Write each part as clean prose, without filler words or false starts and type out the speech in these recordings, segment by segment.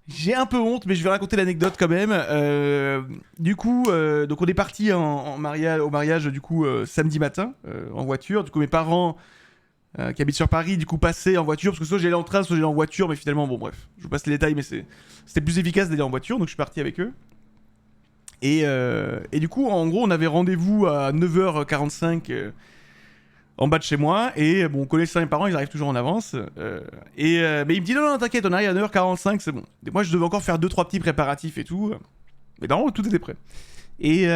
J'ai un peu honte, mais je vais raconter l'anecdote quand même. Du coup, donc on est parti au mariage du coup samedi matin en voiture. Du coup, mes parents qui habitent sur Paris, du coup, passaient en voiture parce que soit j'allais en train, soit j'allais en voiture, mais finalement, bon, bref, je vous passe les détails, mais c'était plus efficace d'aller en voiture, donc je suis parti avec eux. Et du coup, en gros, on avait rendez-vous à 9h45 en bas de chez moi. Et bon, on connaît ça, mes parents, ils arrivent toujours en avance. Mais il me dit non, non, t'inquiète, on arrive à 9h45, c'est bon. Et moi, je devais encore faire 2-3 petits préparatifs et tout. Mais normalement, tout était prêt. Et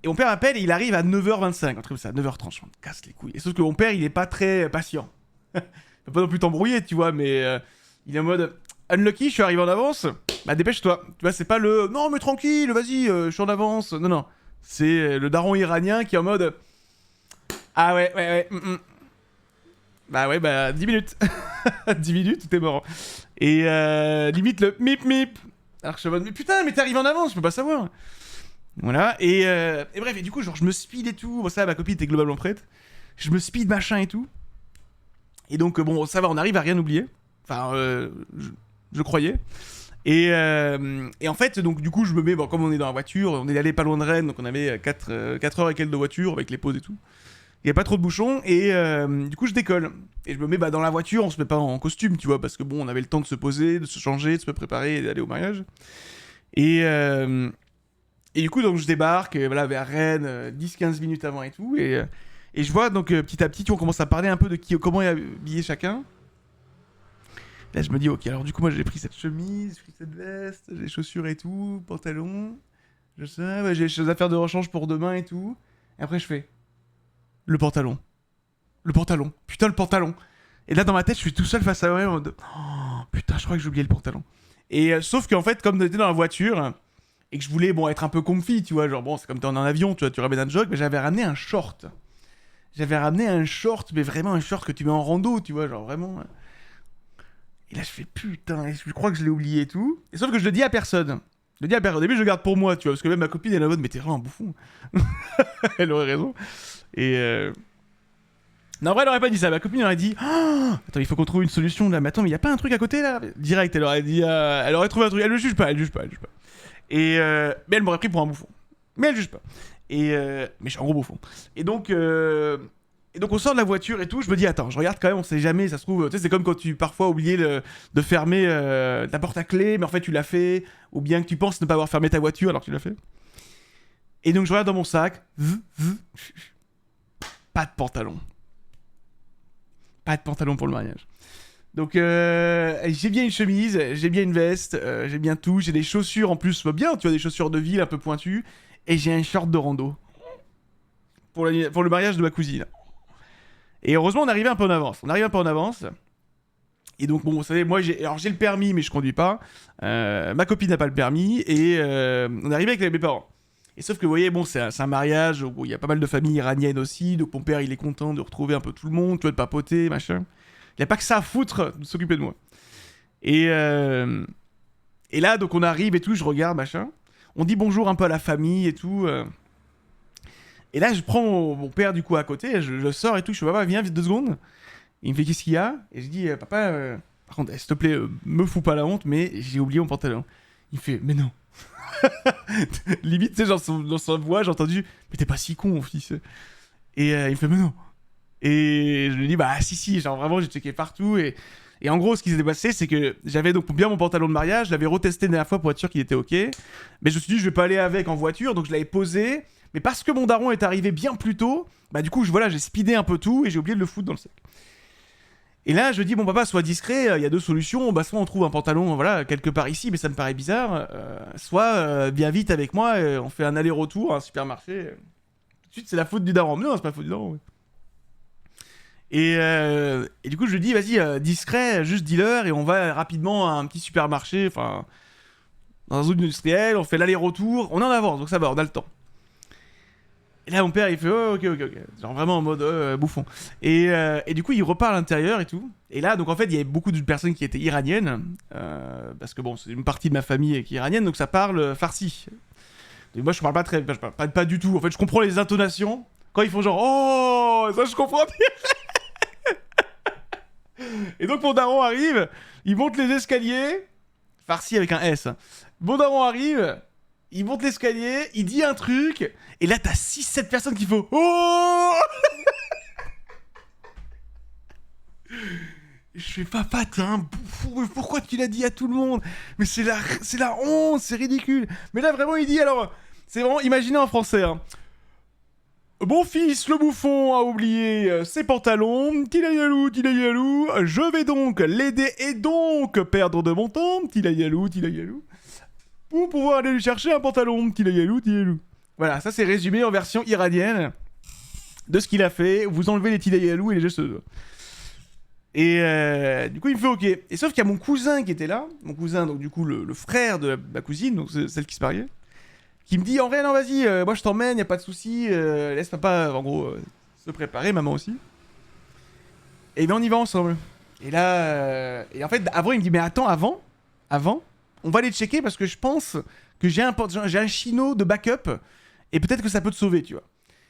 mon père appelle et il arrive à 9h25, un truc comme ça, 9h30. Je me casse les couilles. Et sauf que mon père, il est pas très patient. Il peut pas non plus t'embrouiller, tu vois, mais il est en mode unlucky, je suis arrivé en avance. Bah dépêche-toi. Tu vois, c'est pas le non, mais tranquille, vas-y, je suis en avance. Non, non. C'est le daron iranien qui est en mode ah ouais, ouais, ouais. Bah ouais, bah 10 minutes. 10 minutes, tout est mort. Et limite le mip mip. Alors je suis en mode mais putain, mais t'es arrivé en avance, je peux pas savoir. Voilà, et bref, et du coup, genre, je me speed et tout. Bon, ça, ma copine était globalement prête. Je me speed machin et tout. Et donc, bon, ça va, on arrive à rien oublier. Enfin, je croyais. Et en fait, donc, du coup, je me mets, bon, comme on est dans la voiture, on est allé pas loin de Rennes, donc on avait 4 heures et quelques de voiture avec les pauses et tout. Il y a pas trop de bouchons, et du coup, je décolle. Et je me mets dans la voiture, on se met pas en costume, tu vois, parce que bon, on avait le temps de se poser, de se changer, de se préparer et d'aller au mariage. Et. Et du coup, donc, je débarque voilà, vers Rennes, 10-15 minutes avant et tout. Et je vois, donc, petit à petit, on commence à parler un peu de comment est habillé chacun. Là, je me dis, ok, alors du coup, moi, j'ai pris cette chemise, j'ai pris cette veste, j'ai les chaussures et tout, pantalon. Je sais, ouais, j'ai les choses à faire de rechange pour demain et tout. Et après, je fais le pantalon. Le pantalon. Putain, le pantalon. Et là, dans ma tête, je suis tout seul face à moi en mode oh, putain, je crois que j'ai oublié le pantalon. Et sauf qu'en fait, comme on était dans la voiture et que je voulais bon être un peu comfy, tu vois, genre bon, c'est comme t'es en avion, tu vois, tu ramènes un jog, mais j'avais ramené un short. J'avais ramené un short, mais vraiment un short que tu mets en rando, tu vois, genre vraiment. Et là, je fais putain, je crois que je l'ai oublié et tout. Et sauf que je le dis à personne. Je le dis à personne. Au début, je le garde pour moi, tu vois, parce que même ma copine, elle est en mode, mais t'es vraiment un bouffon. Elle aurait raison. Et non, en vrai, elle aurait pas dit ça. Ma copine aurait dit oh attends, il faut qu'on trouve une solution là. Mais attends, mais y a pas un truc à côté là direct, elle aurait dit. Elle aurait trouvé un truc. Elle le juge pas, elle juge pas, elle juge pas. Et mais elle m'aurait pris pour un bouffon. Mais elle juge pas. Mais je suis un gros bouffon. Et donc, on sort de la voiture et tout. Je me dis, attends, je regarde quand même, on sait jamais, ça se trouve. Tu sais, c'est comme quand tu parfois oublié de fermer ta porte à clé, mais en fait tu l'as fait. Ou bien que tu penses ne pas avoir fermé ta voiture alors que tu l'as fait. Et donc je regarde dans mon sac. Pas de pantalon. Pas de pantalon pour le mariage. Donc j'ai bien une chemise, j'ai bien une veste, j'ai bien tout, j'ai des chaussures en plus, bien, tu vois, des chaussures de ville un peu pointues, et j'ai un short de rando pour le mariage de ma cousine. Et heureusement, on arrivait un peu en avance. Et donc bon, vous savez, moi j'ai le permis, mais je conduis pas. Ma copine n'a pas le permis, et on est arrivé avec mes parents. Et sauf que vous voyez, bon, c'est un mariage où il y a pas mal de familles iraniennes aussi, donc mon père il est content de retrouver un peu tout le monde, tu vois, de papoter, machin. Il n'y a pas que ça à foutre de s'occuper de moi. Et, et là, donc on arrive et tout, je regarde, machin. On dit bonjour un peu à la famille et tout. Et là, je prends mon père du coup à côté, je sors et tout, je fais papa, viens, vite 2 secondes. Il me fait qu'est-ce qu'il y a? Et je dis papa, par contre, s'il te plaît, me fous pas la honte, mais j'ai oublié mon pantalon. Il me fait mais non. Limite, tu sais, genre dans sa voix, j'ai entendu mais t'es pas si con, mon fils. Et il me fait mais non. Et je lui dis bah si si, genre vraiment j'ai checké partout et en gros ce qui s'était passé c'est que j'avais donc bien mon pantalon de mariage, je l'avais retesté la dernière fois pour être sûr qu'il était ok, mais je me suis dit je vais pas aller avec en voiture donc je l'avais posé, mais parce que mon daron est arrivé bien plus tôt, bah du coup voilà j'ai speedé un peu tout et j'ai oublié de le foutre dans le sac. Et là je dis bon papa sois discret, il y a 2 solutions, bah soit on trouve un pantalon voilà quelque part ici mais ça me paraît bizarre, soit viens vite avec moi, on fait un aller-retour à un supermarché. Tout de suite c'est la faute du daron, mais non c'est pas la faute du daron. Ouais. Et du coup, je lui dis, vas-y, discret, juste dis-leur, et on va rapidement à un petit supermarché, enfin, dans un zone industrielle, on fait l'aller-retour, on est en avance, donc ça va, on a le temps. Et là, mon père, il fait, oh, ok, ok, ok, genre vraiment en mode bouffon. Et du coup, il repart à l'intérieur et tout. Et là, donc en fait, il y avait beaucoup de personnes qui étaient iraniennes, parce que bon, c'est une partie de ma famille qui est iranienne, donc ça parle farsi. Et moi, je parle pas je parle pas du tout. En fait, je comprends les intonations. Quand ils font genre, oh, ça je comprends. Et donc mon daron arrive, il monte les escaliers, farci avec un S. Bon daron arrive, il monte l'escalier, il dit un truc, et là t'as 6-7 personnes qui font oh. Je fais papa, t'es un bouffon, pourquoi tu l'as dit à tout le monde? Mais c'est la honte, c'est ridicule. Mais là vraiment il dit alors, c'est vraiment, imaginez en français. Hein. Mon fils, le bouffon, a oublié ses pantalons. Tilayalou, tilayalou. Je vais donc l'aider et donc perdre de mon temps. Tilayalou, tilayalou. Pour pouvoir aller lui chercher un pantalon. Tilayalou, tilayalou. Voilà, ça c'est résumé en version iranienne de ce qu'il a fait. Vous enlevez les tilayalou et les gestes de doigts. Et du coup, il me fait OK. Et sauf qu'il y a mon cousin qui était là. Mon cousin, donc du coup, le frère de ma cousine, donc celle qui se mariait. Qui me dit en vrai non vas-y moi je t'emmène y a pas de souci laisse papa en gros se préparer maman aussi et bien on y va ensemble et là et en fait avant il me dit mais attends avant on va aller checker parce que je pense que j'ai un chino de backup et peut-être que ça peut te sauver tu vois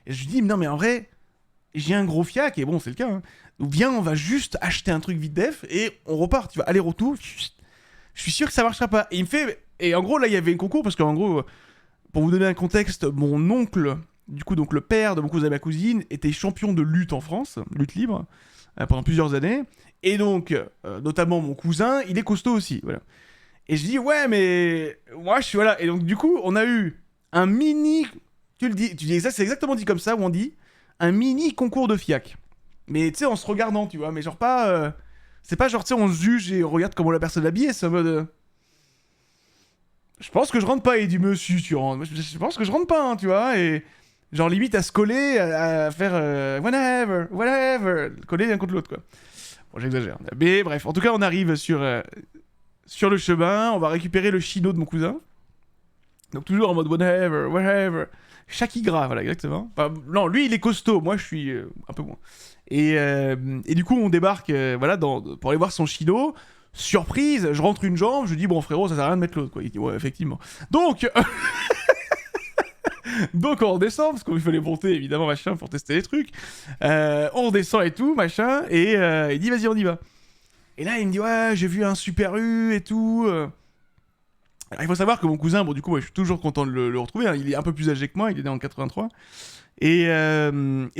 et je lui dis non mais en vrai j'ai un gros fiac et bon c'est le cas hein. Viens on va juste acheter un truc vite def et on repart tu vois aller-retour je suis sûr que ça marchera pas et il me fait et en gros là il y avait un concours parce qu'en gros pour vous donner un contexte, mon oncle, du coup donc le père de mon cousin et ma cousine, était champion de lutte en France, lutte libre, pendant plusieurs années. Et donc, notamment mon cousin, il est costaud aussi, voilà. Et je dis, ouais, mais moi je suis voilà. Et donc du coup, on a eu un mini, tu dis ça, c'est exactement dit comme ça, où on dit, un mini concours de fiac. Mais tu sais, en se regardant, tu vois, mais genre pas... c'est pas genre, tu sais, on se juge et on regarde comment la personne est habillée, c'est en mode... Je pense que je rentre pas, il dit monsieur tu rentres. Je pense que je rentre pas, hein, tu vois, et genre limite à se coller, à faire whatever, coller l'un contre l'autre quoi. Bon j'exagère. Mais bref, en tout cas on arrive sur le chemin, on va récupérer le chino de mon cousin. Donc toujours en mode whatever. Shakigra, voilà exactement. Enfin, non, lui il est costaud, moi je suis un peu moins. Et du coup on débarque voilà, pour aller voir son chino. Surprise, je rentre une jambe, je dis bon frérot ça sert à rien de mettre l'autre quoi. Il dit ouais effectivement. Donc donc on redescend parce qu'il fallait monter évidemment machin pour tester les trucs. On redescend et tout machin et il dit vas-y on y va. Et là il me dit ouais j'ai vu un Super U et tout. Alors, il faut savoir que mon cousin bon du coup ouais, je suis toujours content de le retrouver. Hein. Il est un peu plus âgé que moi, il est né en 83 et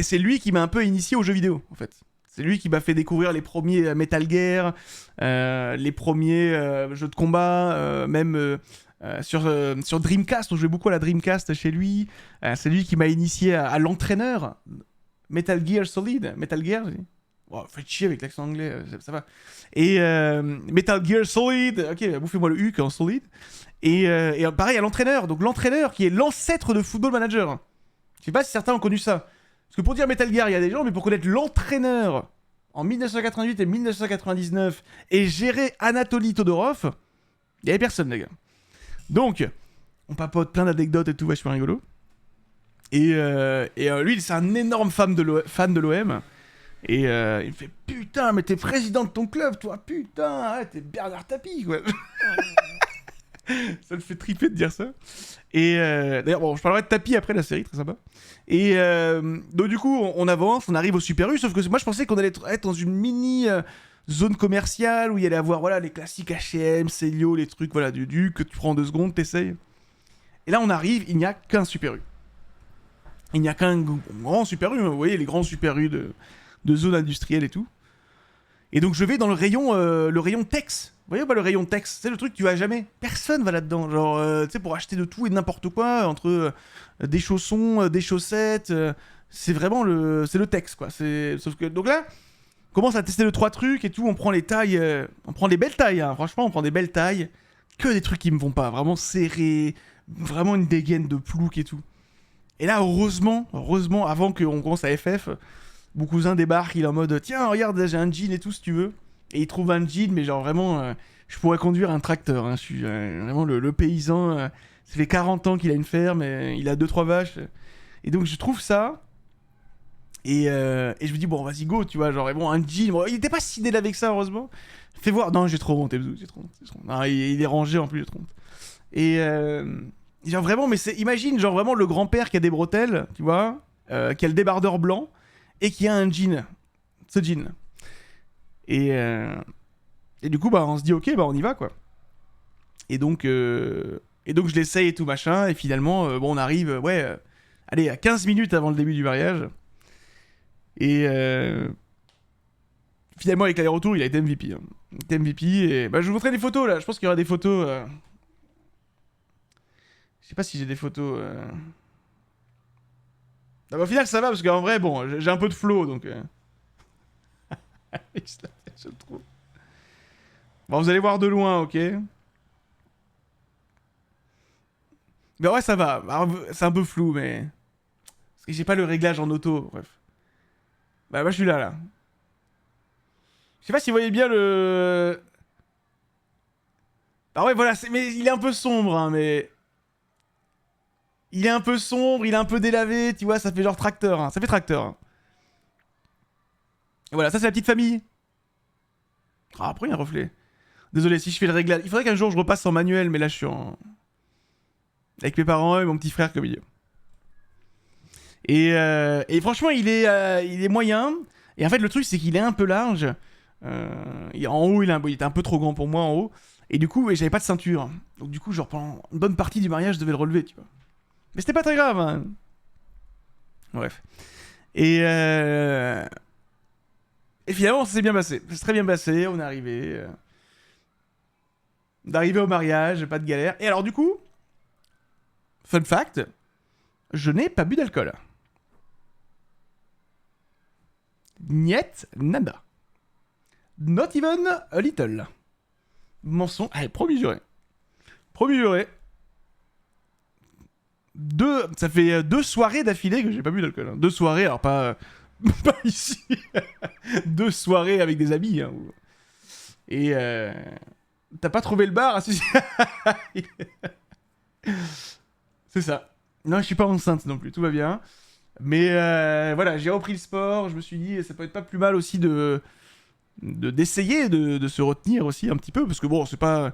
c'est lui qui m'a un peu initié aux jeux vidéo en fait. C'est lui qui m'a fait découvrir les premiers Metal Gear, les premiers jeux de combat, même sur Dreamcast. On jouait beaucoup à la Dreamcast chez lui. C'est lui qui m'a initié à l'entraîneur Metal Gear Solid. Metal Gear, j'ai dit. Oh, faites chier avec l'accent anglais, ça va. Et Metal Gear Solid, ok, bouffez-moi le U en Solid. Et pareil à l'entraîneur, donc l'entraîneur qui est l'ancêtre de Football Manager. Je sais pas si certains ont connu ça. Parce que pour dire Metal Gear, il y a des gens, mais pour connaître l'entraîneur en 1988 et 1999 et gérer Anatoly Todorov, il y avait personne, les gars. Donc, on papote plein d'anecdotes et tout, vachement rigolo. Et lui, c'est un énorme fan de l'OM. Et il me fait putain, mais t'es président de ton club, toi, putain, ouais, t'es Bernard Tapie, quoi. Ça me fait triper de dire ça. Et d'ailleurs, bon, je parlerai de Tapie après la série, très sympa. Et donc du coup, on avance, on arrive au Super U, sauf que moi je pensais qu'on allait être dans une mini zone commerciale où il y allait avoir voilà, les classiques H&M, Célio, les trucs voilà, du que tu prends en 2 secondes, t'essayes. Et là on arrive, il n'y a qu'un Super U. Il n'y a qu'un grand Super U, vous voyez les grands Super U de zone industrielle et tout. Et donc je vais dans le rayon Tex. Vous voyez pas le rayon Tex, c'est le truc que tu vas jamais. Personne va là-dedans. Genre, tu sais, pour acheter de tout et de n'importe quoi, entre des chaussons, des chaussettes, c'est vraiment le Tex, quoi. Sauf que, donc là, on commence à tester 2-3 trucs et tout, on prend les tailles, on prend des belles tailles, hein. Franchement, on prend des belles tailles. Que des trucs qui me vont pas, vraiment serrés, vraiment une dégaine de plouc et tout. Et là, heureusement, avant qu'on commence à FF, mon cousin débarque, il est en mode tiens, regarde, j'ai un jean et tout si tu veux. Et il trouve un jean, mais genre vraiment, je pourrais conduire un tracteur. Hein. Je suis vraiment le paysan. Ça fait 40 ans qu'il a une ferme, et il a 2-3 vaches. Et donc je trouve ça. Et je me dis, bon, vas-y, go, tu vois. Genre, bon, un jean. Bon, il était pas si délavé que ça, heureusement. Fais voir. Non, j'ai trop honte, j'ai trop honte. Non, il est rangé en plus, j'ai trop honte. Et genre vraiment, mais imagine, genre vraiment le grand-père qui a des bretelles, tu vois, qui a le débardeur blanc, et qui a un jean. Ce jean. Et du coup, bah, on se dit, ok, bah, on y va, quoi. Et donc je l'essaye et tout machin, et finalement, bon, on arrive, allez, à 15 minutes avant le début du mariage. Et finalement, avec l'aller-retour, il a été MVP. Hein. Il était MVP, et bah, je vous montrerai des photos là. Je pense qu'il y aura des photos. Je sais pas si j'ai des photos. Ah, bah, au final, ça va, parce qu'en vrai, bon, j'ai un peu de flow, donc. Je le trouve. Bon, vous allez voir de loin, ok? Mais ouais, ça va. Alors, c'est un peu flou, mais. Parce que j'ai pas le réglage en auto, bref. Bah, moi, je suis là, là. Je sais pas si vous voyez bien le. Bah, ouais, voilà, mais il est un peu sombre, hein, mais. Il est un peu sombre, il est un peu délavé, tu vois, ça fait genre tracteur, hein. Ça fait tracteur. Hein. Et voilà, ça, c'est la petite famille. Ah, après, il y a un reflet. Désolé, si je fais le réglage. Il faudrait qu'un jour je repasse en manuel, mais là, je suis en. Avec mes parents et mon petit frère comme il est. Et franchement, il est moyen. Et en fait, le truc, c'est qu'il est un peu large. En haut, il était un peu trop grand pour moi en haut. Et du coup, j'avais pas de ceinture. Donc du coup, genre pendant une bonne partie du mariage, je devais le relever, tu vois. Mais c'était pas très grave. Hein. Bref. Et, et finalement, ça s'est bien passé. C'est très bien passé. On est arrivé. D'arriver au mariage, pas de galère. Et alors du coup, fun fact, je n'ai pas bu d'alcool. Niet, nada. Not even a little. Mensonge. Allez, promis juré. Promis juré. Ça fait 2 soirées d'affilée que j'ai pas bu d'alcool. Hein. 2 soirées, alors pas, pas ici. 2 soirées avec des amis. Hein. Et t'as pas trouvé le bar ah, si. C'est ça. Non, je suis pas enceinte non plus, tout va bien. Mais voilà, j'ai repris le sport, je me suis dit, ça peut être pas plus mal aussi d'essayer de se retenir aussi un petit peu, parce que bon, c'est pas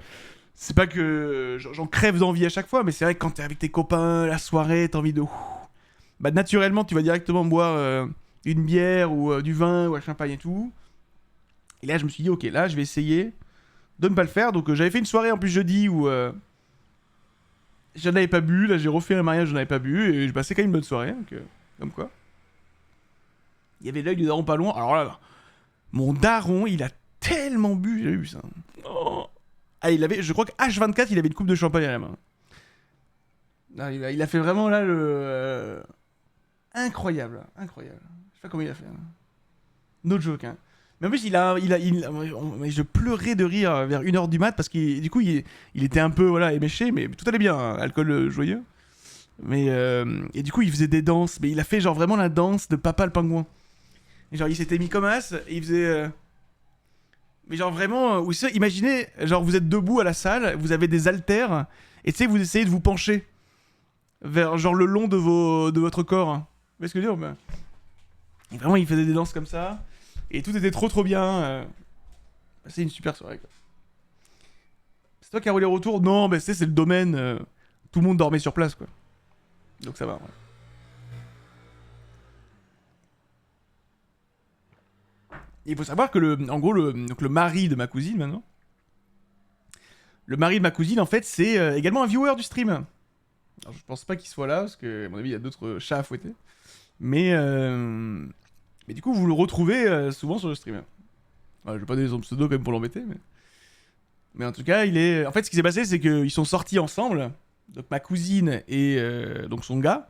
que j'en crève d'envie à chaque fois, mais c'est vrai que quand t'es avec tes copains, la soirée, t'as envie de... Bah naturellement, tu vas directement boire une bière ou du vin ou un champagne et tout. Et là, je me suis dit, ok, là, je vais essayer de ne pas le faire. Donc j'avais fait une soirée en plus jeudi où j'en avais pas bu, là j'ai refait un mariage, j'en avais pas bu, et j'ai passé quand même une bonne soirée, donc, comme quoi. Il y avait l'œil du daron pas loin, alors là, mon daron, il a tellement bu, j'ai vu ça. Oh. Ah, je crois que H24, il avait une coupe de champagne à la main. Ah, il a fait vraiment là le... incroyable, incroyable. Je sais pas comment il a fait. Hein. No joke, hein. Mais en plus, je pleurais de rire vers 1h du mat parce qu'il du coup, il était un peu voilà, éméché, mais tout allait bien, hein, alcool joyeux. Mais et du coup, il faisait des danses, mais il a fait genre vraiment la danse de Papa le pingouin. Et genre, il s'était mis comme as, et il faisait. Mais genre vraiment, imaginez, genre vous êtes debout à la salle, vous avez des haltères, et tu sais, vous essayez de vous pencher vers genre le long de votre corps. Hein. Vous voyez ce que je veux dire Et vraiment, il faisait des danses comme ça. Et tout était trop bien. C'est une super soirée. Quoi. C'est toi qui as roulé retour. Non, mais c'est le domaine. Tout le monde dormait sur place, quoi. Donc ça va. Ouais. Et il faut savoir que en gros, donc le mari de ma cousine maintenant. Le mari de ma cousine, en fait, c'est également un viewer du stream. Alors, je pense pas qu'il soit là, parce que, à mon avis, il y a d'autres chats à fouetter. Mais du coup, vous le retrouvez souvent sur le stream. Ouais, je vais pas donner son pseudo quand même pour l'embêter, mais en tout cas, il est. En fait, ce qui s'est passé, c'est qu'ils sont sortis ensemble, donc ma cousine et donc son gars.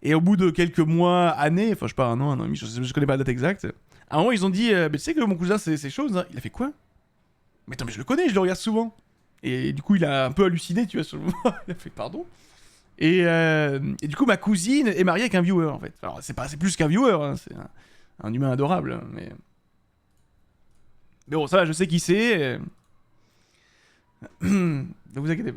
Et au bout de quelques mois, années, enfin je sais pas, un an et demi, je connais pas la date exacte. À un moment, ils ont dit, mais tu sais que mon cousin, c'est chose. Hein. Il a fait quoi? Mais attends, mais je le connais, je le regarde souvent. Et du coup, il a un peu halluciné, tu vois, sur le moment. Il a fait pardon. Et du coup, ma cousine est mariée avec un viewer, en fait. Alors, c'est plus qu'un viewer, hein, c'est un humain adorable, hein, mais bon, ça va, je sais qui c'est. Ne vous inquiétez pas.